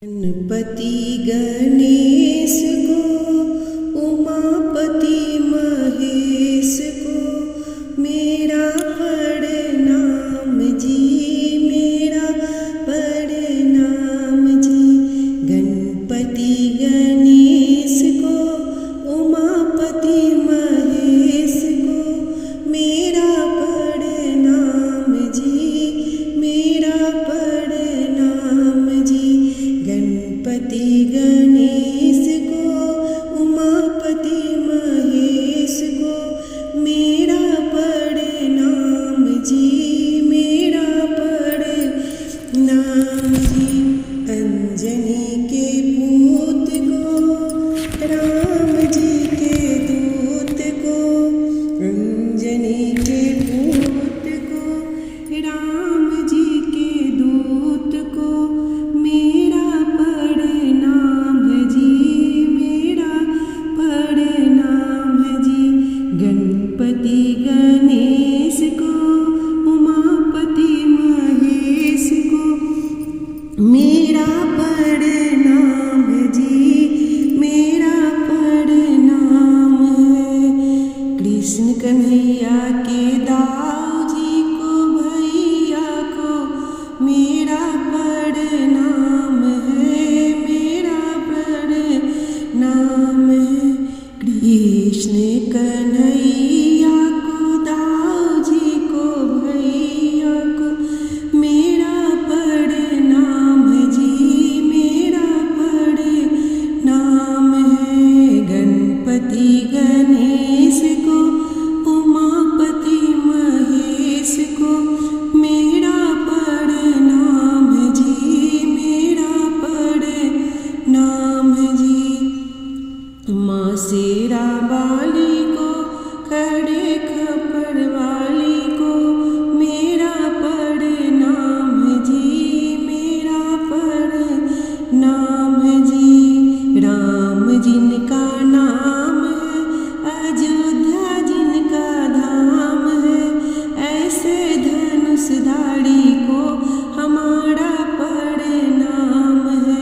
गणपति गणेश को, उमापति महेश को, मेरा प्रणाम जी, मेरा प्रणाम जी। गणपति गणेश को, उमापति महेश को, मेरा प्रणाम जी, मेरा प्रणाम जी। गणपति गणेश को, उमापति महेश को, मेरा प्रणाम जी, मेरा प्रणाम जी। अंजनी के पूत को, राम जी के दूत को, अंजनी के पूत को, राम जी के दूत को, मेरा प्रणाम जी, मेरा प्रणाम जी। गणपति गणेश को, उमापति महेश को, मेरा प्रणाम जी, मेरा प्रणाम है। कृष्ण कन्हैया के दाऊ जी को, भैया को, मेरा प्रणाम है, मेरा प्रणाम है। कृष्ण कन्हैया को, दाऊ जी को, भैया को, मेरा प्रणाम जी, मेरा प्रणाम है। गणपति गणेश को, उमापति महेश को, मेरा प्रणाम जी, मेरा प्रणाम जी। माँ शेरा वाली को, खड़े खपर वाली को, मेरा प्रणाम जी, मेरा प्रणाम जी। राम जिनका नाम है, अयोध्या जिनका धाम है, ऐसे धनुषधारी को हमारा प्रणाम है।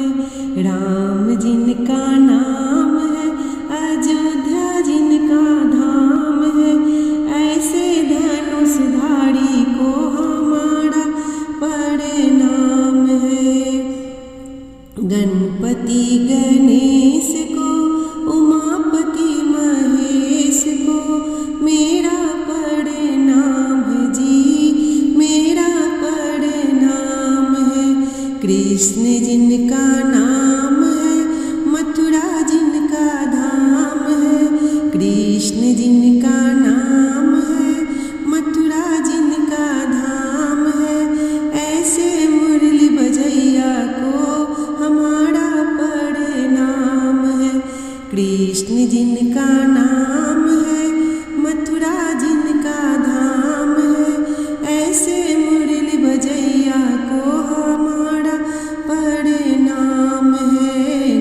राम जिनका नाम है, अयोध्या जिनका धाम है, ऐसे धनुषधारी को हमारा प्रणाम है। गणपति गणेश को, उमापति महेश को, मेरा प्रणाम जी, मेरा प्रणाम है। कृष्ण जिनका नाम है, मथुरा जिनका धाम है, कृष्ण जिनका नाम है, मथुरा जिनका धाम है, ऐसे मुरली बजैया को हमारा प्रणाम है। कृष्ण जिनका नाम है, मथुरा जिनका धाम है, ऐसे मुरली बजैया को हमारा प्रणाम है।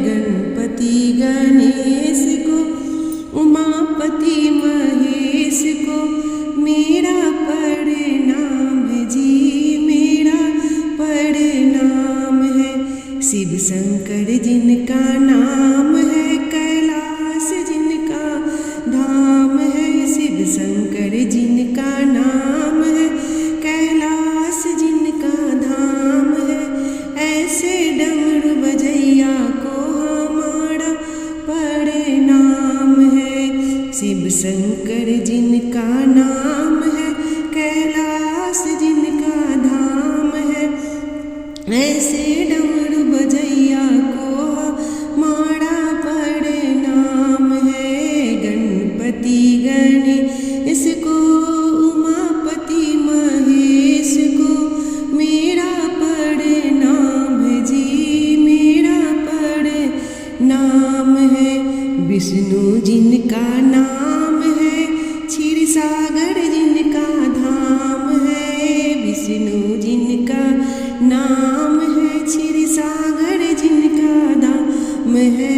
गणपति गणेश को, उमापति महेश को, मेरा प्रणाम जी, मेरा प्रणाम है। शिव शंकर जिनका नाम है, कैलाश जिनका धाम है, शिव शंकर जिनका नाम है, कैलाश जिनका धाम है, ऐसे डमरू बजैया को हमारा प्रणाम है। शिव शंकर जिनका नाम है, कैलाश जिनका धाम है, ऐसे डमरू बजैया को हमारा प्रणाम है। गणपति गणेश को, उमापति महेश को, मेरा प्रणाम जी, मेरा प्रणाम है। विष्णु जिनका नाम है, क्षीरसागर जिनका धाम है, विष्णु जिनका नाम है, क्षीरसागर जिनका धाम है,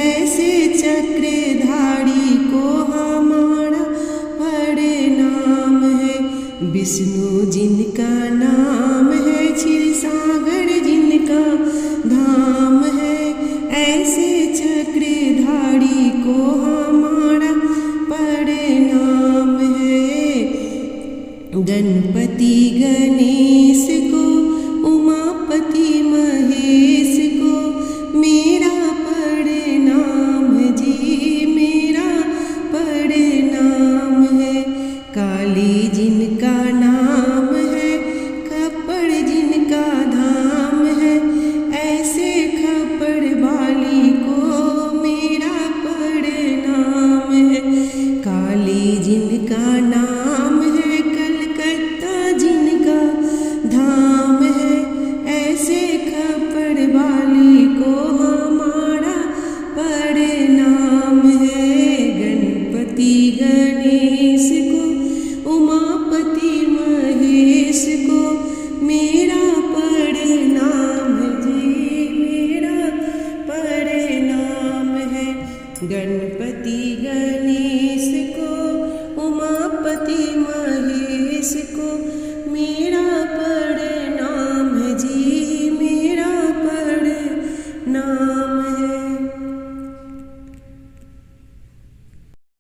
ऐसे चक्रधारी को हमारा प्रणाम है। विष्णु जिनका नाम है, क्षीरसागर जिनका धाम नाम है, ऐसे चक्रधारी को हमारा प्रणाम है। गणपति गणेश को, उमापति महेश को मेरा प्रणाम है जी, मेरा प्रणाम है। काली जिनका नाम है, खप्पड़ जिनका धाम है, ऐसे खप्पड़ वाली को मेरा प्रणाम है। काली जिनका नाम है, कलकत्ता जिनका धाम है, ऐसे खप्पड़ वाली को हमारा प्रणाम है। गणपति गणेश को, उमापति महेश को मेरा प्रणाम है जी, मेरा प्रणाम है। गणपति